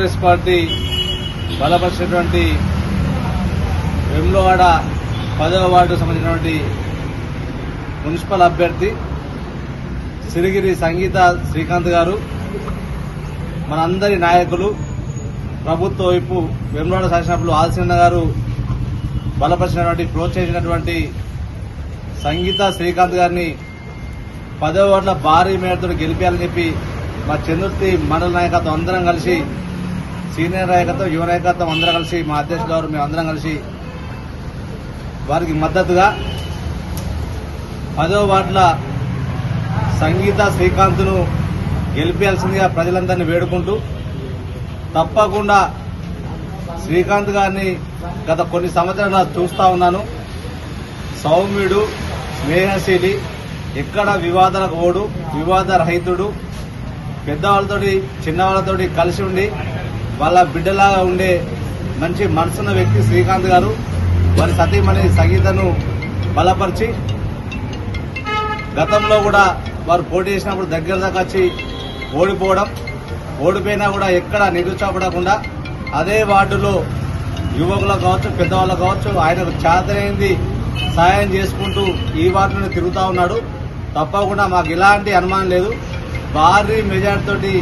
Congress party బలపరిచినటువంటి Vemulawada 10వ వార్డుకు సంబంధించినటువంటి మున్సిపల్ అభ్యర్థి సిరిగిరి సంగీత శ్రీకాంత్ గారు, మనందరి నాయకులు, ప్రభుత్వ వైపు వేములవాడ శాసనసభ్యులు ఆదిశన్న గారు బలపరిచినటువంటి ప్రోత్సహించినటువంటి సంగీత శ్రీకాంత్ గారిని 10వ వార్డుల భారీ మేరతో గెలిపించాలని చెప్పి మా చందుర్తి మండల నాయకత్వం అందరం కలిసి, సీనియర్ నాయకత్వం, యువ నాయకత్వం అందరం కలిసి, మా అధ్యక్షులు గారు మేమందరం కలిసి వారికి మద్దతుగా 10వ వార్డుల సంగీత శ్రీకాంత్ను గెలిపించాల్సిందిగా ప్రజలందరినీ వేడుకుంటూ, తప్పకుండా శ్రీకాంత్ గారిని గత కొన్ని సంవత్సరాలు చూస్తా ఉన్నాను. సౌమ్యుడు, స్నేహశీలి, ఎక్కడ వివాదాలకు ఓడు, వివాద రహితుడు, పెద్దవాళ్ళతోటి చిన్నవాళ్ళతోటి కలిసి ఉండి వాళ్ళ బిడ్డలాగా ఉండే మంచి మనసున్న వ్యక్తి శ్రీకాంత్ గారు. వారి సతీమణి సంగీతను బలపరిచి, గతంలో కూడా వారు పోటీ చేసినప్పుడు దగ్గర దాకా వచ్చి ఓడిపోవడం, ఓడిపోయినా కూడా ఎక్కడ నిరుత్సాహపడకుండా అదే వార్డులో యువకులకు కావచ్చు, పెద్దవాళ్ళకు కావచ్చు, ఆయనకు చేతనైంది సాయం చేసుకుంటూ ఈ వార్డును తిరుగుతూ ఉన్నాడు. తప్పకుండా మాకు ఎలాంటి అనుమానం లేదు. భారీ మెజార్టీతోటి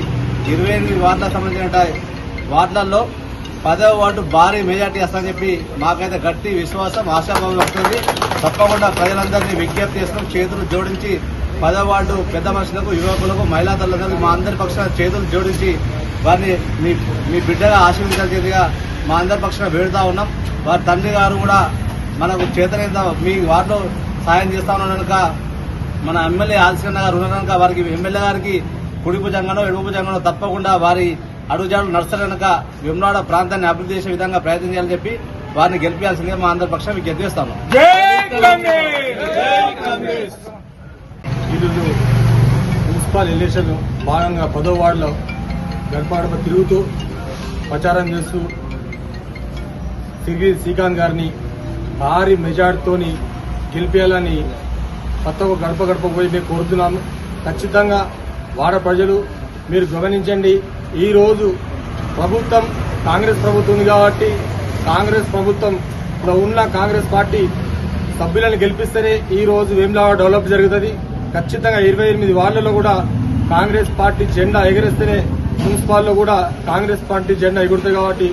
28 వార్డులకు సంబంధించిన వార్డులలో 10వ వార్డు భారీ మెజార్టీ వస్తుందని చెప్పి మాకైతే గట్టి విశ్వాసం, ఆశాభావం వస్తుంది. తప్పకుండా ప్రజలందరినీ విజ్ఞప్తి చేస్తున్నాం, చేతులు జోడించి 10వ వార్డు పెద్ద మనుషులకు, యువకులకు, మహిళా తల్లులకు మా అందరి పక్షాన చేతులు జోడించి వారిని మీ బిడ్డగా ఆశీర్వదించాల్సిందిగా మా అందరి పక్షాన వేడుతా ఉన్నాం. వారి తండ్రి గారు కూడా మనకు చేతనైన మీ వార్డులో సాయం చేస్తా ఉన్నారు కనుక, మన ఎమ్మెల్యే ఆదిశన్న గారు ఉన్నారు కనుక వారికి ఎమ్మెల్యే గారికి కుడి భుజంగానో ఎడమ భుజంగానో తప్పకుండా వారి అడుగుజాడలు నడుస్తారు కనుక వేములవాడ ప్రాంతాన్ని అభివృద్ధి చేసే విధంగా ప్రయత్నం చేయాలని చెప్పి వారిని గెలిపించాల్సిందిగా మా అందరి పక్షాన్ని విజ్ఞప్తి చేస్తాము. ఈరోజు మున్సిపల్ ఎలక్షన్ భాగంగా 10వ వార్డులో గడప తిరుగుతూ ప్రచారం చేస్తూ సిరిగిరి శ్రీకాంత్ గారిని భారీ మెజార్టీతోని గెలిపేయాలని కొత్తగా గడప పోయి మేము కోరుతున్నాము. ఖచ్చితంగా వాడ ప్రజలు మీరు గమనించండి, ఈరోజు ప్రభుత్వం కాంగ్రెస్ ప్రభుత్వం ఉంది కాబట్టి కాంగ్రెస్ ప్రభుత్వం ఇప్పుడు ఉన్న కాంగ్రెస్ పార్టీ సభ్యులను గెలిపిస్తేనే ఈ రోజు వేములవాడ డెవలప్ జరుగుతుంది. ఖచ్చితంగా 28 వార్డులలో కూడా కాంగ్రెస్ పార్టీ జెండా ఎగరేస్తేనే మున్సిపాల్లో కూడా కాంగ్రెస్ పార్టీ జెండా ఎగురుతుంది. కాబట్టి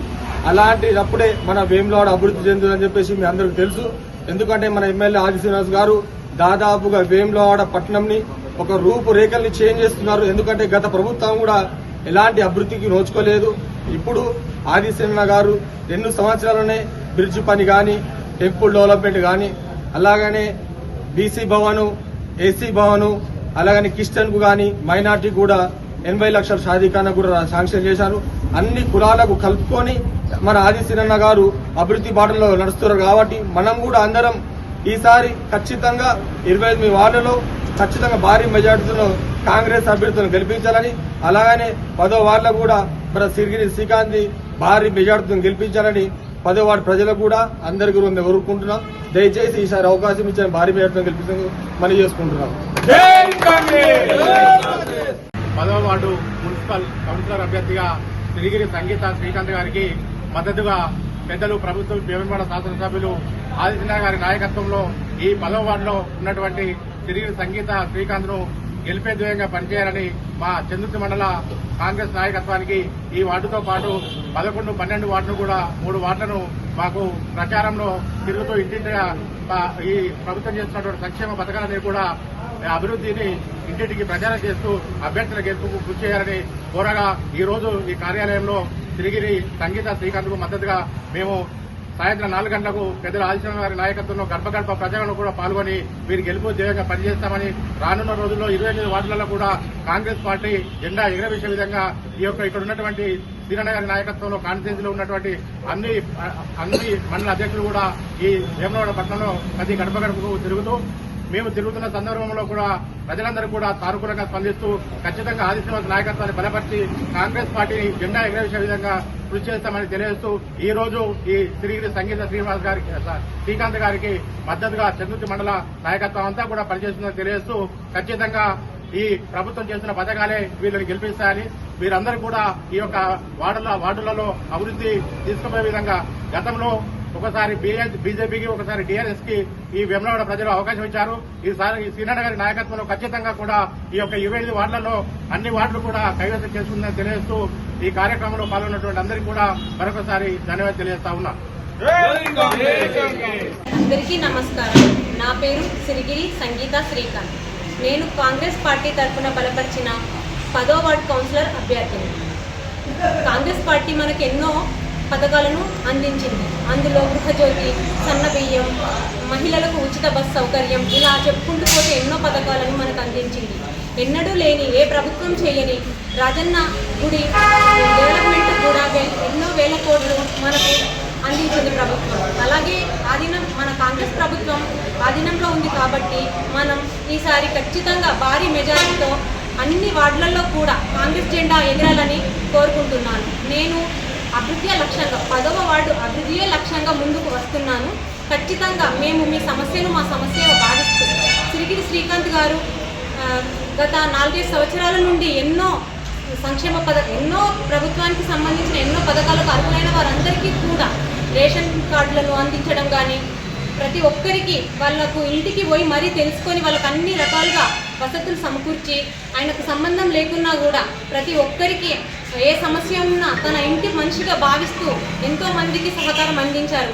అలాంటిదప్పుడే మన వేములవాడ అభివృద్ధి చెందుతుందని చెప్పేసి మీ అందరికీ తెలుసు. ఎందుకంటే మన ఎమ్మెల్యే ఆది శ్రీనివాస్ గారు దాదాపుగా వేములవాడ పట్టణంని ఒక రూపురేఖల్ని చేంజ్ చేస్తున్నారు. ఎందుకంటే గత ప్రభుత్వం కూడా ఎలాంటి అభివృద్ధికి నోచుకోలేదు. ఇప్పుడు ఆదిశన్న గారు 2 సంవత్సరాలనే బ్రిడ్జ్ పని కానీ, టెంపుల్ డెవలప్మెంట్ కానీ, అలాగనే బీసీ భవను, ఏసీ భవను, అలాగనే క్రిస్టియన్ కు కానీ మైనార్టీ కూడా 80 లక్షల షాదీఖానా కూడా శాంక్షన్ చేశారు. అన్ని కులాలకు కలుపుకొని మన ఆదిశన్న గారు అభివృద్ధి బాటలో నడుస్తున్నారు. కాబట్టి మనం కూడా అందరం ఈసారి ఖచ్చితంగా 28 వార్డులలో ఖచ్చితంగా భారీ మెజార్టీతో కాంగ్రెస్ అభ్యర్థులను గెలిపించాలని, అలాగనే 10వ వార్డులో కూడా మన సిరిగిరి శ్రీకాంత్ భారీ మెజార్టీతో గెలిపించాలని 10వ వార్డు ప్రజలకు కూడా అందరికీ కోరుకుంటున్నాం. దయచేసి ఈసారి అవకాశం ఇచ్చిన భారీ మెజార్టీతో గెలిపించడం మనం చేసుకుంటున్నాం. 10వ వార్డు మున్సిపల్ కౌన్సిలర్ అభ్యర్థిగా సిరిగిరి సంగీత శ్రీకాంత్ గారికి మద్దతుగా పెద్దలు ప్రభుత్వ వేములవాడ శాసనసభ్యులు ఆదిశన్న గారి నాయకత్వంలో ఈ 10వ వార్డులో ఉన్నటువంటి సిరిగిరి సంగీత శ్రీకాంత్ ను గెలిపే ధ్యేయంగా పనిచేయాలని మా చందుర్తి మండల కాంగ్రెస్ నాయకత్వానికి ఈ వార్డుతో పాటు 11, 12 వార్డును కూడా 3 వార్డులను మాకు ప్రచారంలో తిరుగుతూ ఇంటింటిగా ఈ ప్రభుత్వం చేస్తున్నటువంటి సంక్షేమ పథకాలని కూడా అభివృద్ధిని ఇంటింటికి ప్రచారం చేస్తూ అభ్యర్థుల గెలుపుకు కృషి చేయాలని కోరగా ఈ రోజు ఈ కార్యాలయంలో సిరిగిరి సంగీత శ్రీకాంత్ కు మద్దతుగా మేము సాయంత్రం 4 గంటలకు పెద్దల ఆదిశన్న గారి నాయకత్వంలో గడప ప్రచారంలో కూడా పాల్గొని వీరి గెలుపు ధ్యేయంగా పనిచేస్తామని, రానున్న రోజుల్లో 28 వార్డులలో కూడా కాంగ్రెస్ పార్టీ జెండా ఎగరవేసే విధంగా ఇక్కడ ఉన్నటువంటి శ్రీరణ గారి నాయకత్వంలో కాన్స్టిట్యూన్సీలో ఉన్నటువంటి అన్ని మండల అధ్యక్షులు కూడా ఈ వేములవాడ పట్టణంలో ప్రతి గడపకు తిరుగుతూ మేము తిరుగుతున్న సందర్భంలో కూడా ప్రజలందరూ కూడా సానుకూలంగా స్పందిస్తూ ఖచ్చితంగా ఆది శ్రీనివాస్ నాయకత్వాన్ని బలపరిచి కాంగ్రెస్ పార్టీని జెండా ఎగరవేసే విధంగా కృషి చేస్తామని తెలియజేస్తూ ఈ రోజు ఈ సిరిగిరి సంగీత శ్రీకాంత్ గారికి మద్దతుగా చందుర్తి మండల నాయకత్వం అంతా కూడా పనిచేస్తుందని తెలియజేస్తూ ఖచ్చితంగా ఈ ప్రభుత్వం చేస్తున్న పథకాలే వీళ్ళని గెలిపిస్తాయని మీరందరూ కూడా ఈ యొక్క వార్డులలో అభివృద్ధి తీసుకుపోయే విధంగా గతంలో ఒకసారి బీజేపీకి ఒకసారి టీఆర్ఎస్ కి ఈ వేములవాడ ప్రజలు అవకాశం ఇచ్చారు. ఈసారి సీనన్న గారి నాయకత్వంలో ఖచ్చితంగా కూడా ఈ యొక్క 25 వార్డులలో అన్ని వార్డులు కూడా కైవసం చేసుకుందని తెలియజేస్తూ ఈ కార్యక్రమంలో పాల్గొన్నటువంటి అందరికీ కూడా మరొకసారి ధన్యవాదాలు తెలియజేస్తా ఉన్నా. అందరికీ నమస్కారం. నా పేరు సిరిగిరి సంగీత శ్రీకాంత్. నేను కాంగ్రెస్ పార్టీ తరఫున బలపరిచిన 10వ వార్డు కౌన్సిలర్ అభ్యర్థిని. కాంగ్రెస్ పార్టీ మనకు ఎన్నో పథకాలను అందించింది. అందులో గృహజ్యోతి, సన్న బియ్యం, మహిళలకు ఉచిత బస్ సౌకర్యం, ఇలా చెప్పుకుంటూ పోతే ఎన్నో పథకాలను మనకు అందించింది. ఎన్నడూ లేని, ఏ ప్రభుత్వం చేయని రాజన్న గుడి డెవలప్మెంట్ కూడా ఎన్నో వేల కోట్లు మనకు అందించింది ప్రభుత్వం. అలాగే మన కాంగ్రెస్ ప్రభుత్వం ఆధీనంలో ఉంది కాబట్టి మనం ఈసారి ఖచ్చితంగా భారీ మెజారిటీతో అన్ని వార్డులలో కూడా కాంగ్రెస్ జెండా ఎగరాలని కోరుకుంటున్నాను. నేను అభివృద్ధి లక్ష్యంగా 10వ వార్డు అభివృద్ధియే లక్ష్యంగా ముందుకు వస్తున్నాను. ఖచ్చితంగా మేము మీ సమస్యను మా సమస్యగా భావిస్తూ సిరిగిరి శ్రీకాంత్ గారు గత 4-5 సంవత్సరాల నుండి ఎన్నో సంక్షేమ ఎన్నో ప్రభుత్వానికి సంబంధించిన ఎన్నో పథకాలకు అర్హులైన వారందరికీ కూడా రేషన్ కార్డులను అందించడం కానీ, ప్రతి ఒక్కరికి వాళ్లకు ఇంటికి పోయి మరీ తెలుసుకొని వాళ్ళకు అన్ని రకాలుగా వసతులు సమకూర్చి, ఆయనకు సంబంధం లేకున్నా కూడా ప్రతి ఒక్కరికి ఏ సమస్య ఉన్నా తన ఇంటి మనిషిగా భావిస్తూ ఎంతో మందికి సహకారం అందించారు.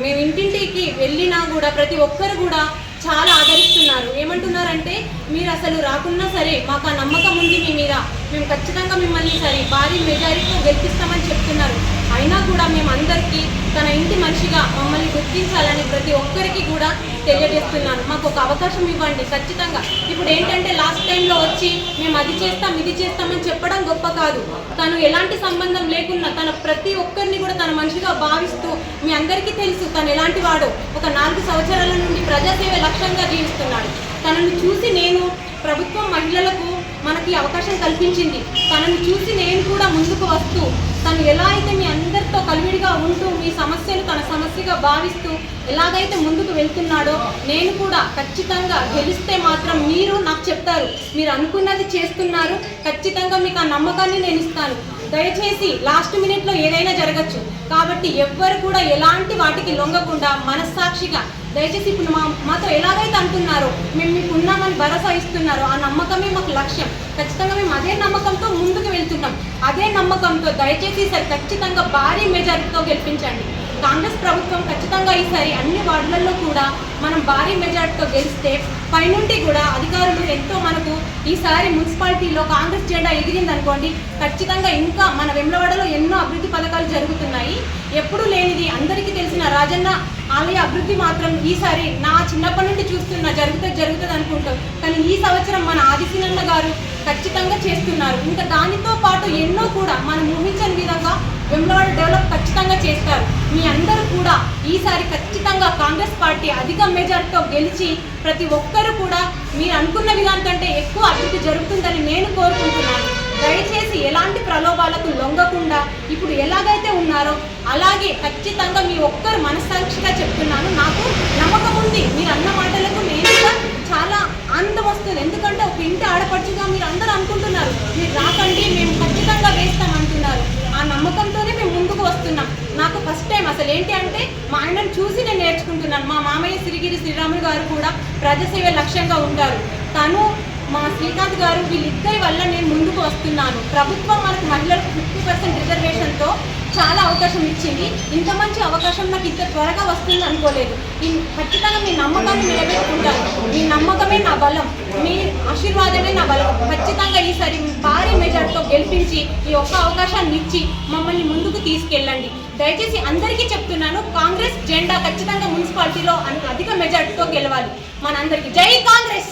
మేము ఇంటింటికి వెళ్ళినా కూడా ప్రతి ఒక్కరు కూడా చాలా ఆదరిస్తున్నారు. ఏమంటున్నారంటే, మీరు అసలు రాకున్నా సరే మాకు ఆ నమ్మకం ఉంది మీ మీద, మేము ఖచ్చితంగా మిమ్మల్ని సరే భారీ మెజారిటీతో గెలిపిస్తామని చెప్తున్నారు. అయినా కూడా మేము అందరికీ తన ఇంటి మనిషిగా మమ్మల్ని గుర్తించాలని ప్రతి ఒక్కరికి కూడా తెలియజేస్తున్నాను. మాకు ఒక అవకాశం ఇవ్వండి ఖచ్చితంగా. ఇప్పుడు ఏంటంటే లాస్ట్ టైంలో వచ్చి మేము అది చేస్తాం ఇది చేస్తామని చెప్పడం గొప్ప కాదు. తను ఎలాంటి సంబంధం లేకున్నా తన ప్రతి ఒక్కరిని కూడా తన మనిషిగా భావిస్తూ, మీ అందరికీ తెలుసు తను ఎలాంటి వాడో. ఒక 4 సంవత్సరాల నుండి ప్రజాసేవ లక్ష్యంగా జీవిస్తున్నాడు. తనను చూసి నేను ప్రభుత్వం మహిళలకు మనకి అవకాశం కల్పించింది. తనను చూసి నేను కూడా ముందుకు వస్తూ, తను ఎలా అయితే మీ అందరితో కలివిడిగా ఉంటూ మీ సమస్యను తన సమస్యగా భావిస్తూ ఎలాగైతే ముందుకు వెళ్తున్నాడో, నేను కూడా ఖచ్చితంగా గెలిస్తే మాత్రం మీరు నాకు చెప్తారు, మీరు అనుకున్నది చేస్తున్నారు, ఖచ్చితంగా మీకు ఆ నమ్మకాన్ని నేను ఇస్తాను. దయచేసి లాస్ట్ మినిట్లో ఏదైనా జరగచ్చు కాబట్టి ఎవ్వరు కూడా ఎలాంటి వాటికి లొంగకుండా మనస్సాక్షిగా దయచేసి ఇప్పుడు మాతో ఎలాగైతే అంటున్నారో, మేము మీకు ఉన్నామని భరోసా ఇస్తున్నారో, ఆ నమ్మకమే మాకు లక్ష్యం. ఖచ్చితంగా మేము అదే నమ్మకంతో ముందుకు వెళ్తున్నాం. అదే నమ్మకంతో దయచేసి ఈసారి ఖచ్చితంగా భారీ మెజారిటీతో గెలిపించండి. కాంగ్రెస్ ప్రభుత్వం ఖచ్చితంగా ఈసారి అన్ని వార్డులలో కూడా మనం భారీ మెజారిటీతో గెలిస్తే పైనుండి కూడా అధికారులు ఎంతో మనకు ఈసారి మున్సిపాలిటీలో కాంగ్రెస్ జెండా ఎగిరిందనుకోండి, ఖచ్చితంగా ఇంకా మన వేములవాడలో ఎన్నో అభివృద్ధి పథకాలు జరుగుతున్నాయి. ఎప్పుడూ లేనిది అందరికీ తెలిసిన రాజన్న ఆలయ అభివృద్ధి మాత్రం ఈసారి నా చిన్నప్పటి నుండి చూస్తున్నా జరుగుతుంది అనుకుంటాం. కానీ ఈ సంవత్సరం మన ఆదిశీనన్న గారు ఖచ్చితంగా చేస్తున్నారు. ఇంకా దానితో పాటు ఎన్నో కూడా మనం ఊహించని విధంగా వేములవాడ డెవలప్ ఖచ్చితంగా చేస్తారు. మీ అందరూ కూడా ఈసారి ఖచ్చితంగా కాంగ్రెస్ పార్టీ అధిక మెజార్టీతో గెలిచి ప్రతి ఒక్కరూ కూడా మీరు అనుకున్న విధానం కంటే ఎక్కువ అభివృద్ధి జరుగుతుందని నేను కోరుకుంటున్నాను. దయచేసి ఎలాంటి ప్రలోభాలకు లొంగకుండా ఇప్పుడు ఎలాగైతే ఉన్నారో అలాగే ఖచ్చితంగా మీ ఒక్కరు మనస్సాక్షిగా చెప్తున్నాను. నాకు నమ్మకం ఉంది, మీరు అన్న మాటలకు నేను కూడా చాలా ఆనందం వస్తుంది. ఎందుకంటే ఒక ఇంటి ఆడపడుచుగా మీరు అందరూ అనుకుంటున్నారు, మీరు రాకండి మేము ఖచ్చితంగా వేస్తామంటున్నారు. ఆ నమ్మకంతోనే మేము ముందుకు వస్తున్నాం. నాకు ఫస్ట్ టైం అసలు ఏంటి అంటే మా ఆయనను చూసి నేను నేర్చుకుంటున్నాను. మా మామయ్య సిరిగిరి శ్రీరాములు గారు కూడా ప్రజాసేవ లక్ష్యంగా ఉంటారు. తను మా శ్రీకాంత్ గారు వీళ్ళిద్దరి వల్ల నేను ముందుకు వస్తున్నాను. ప్రభుత్వం మనకు మహిళలకు 50% రిజర్వేషన్తో చాలా అవకాశం ఇచ్చింది. ఇంత మంచి అవకాశం నాకు ఇంత త్వరగా వస్తుంది అనుకోలేదు. ఖచ్చితంగా మీ నమ్మకాన్ని నిలబెట్టుకుంటాను. మీ నమ్మకమే నా బలం, మీ ఆశీర్వాదమే నా బలం. ఖచ్చితంగా ఈసారి భారీ మెజార్టీతో గెలిపించి ఈ ఒక్క అవకాశాన్ని ఇచ్చి మమ్మల్ని ముందుకు తీసుకెళ్ళండి. దయచేసి అందరికీ చెప్తున్నాను, కాంగ్రెస్ జెండా ఖచ్చితంగా మున్సిపాలిటీలో అధిక మెజార్టీతో గెలవాలి. మనందరికీ జై కాంగ్రెస్.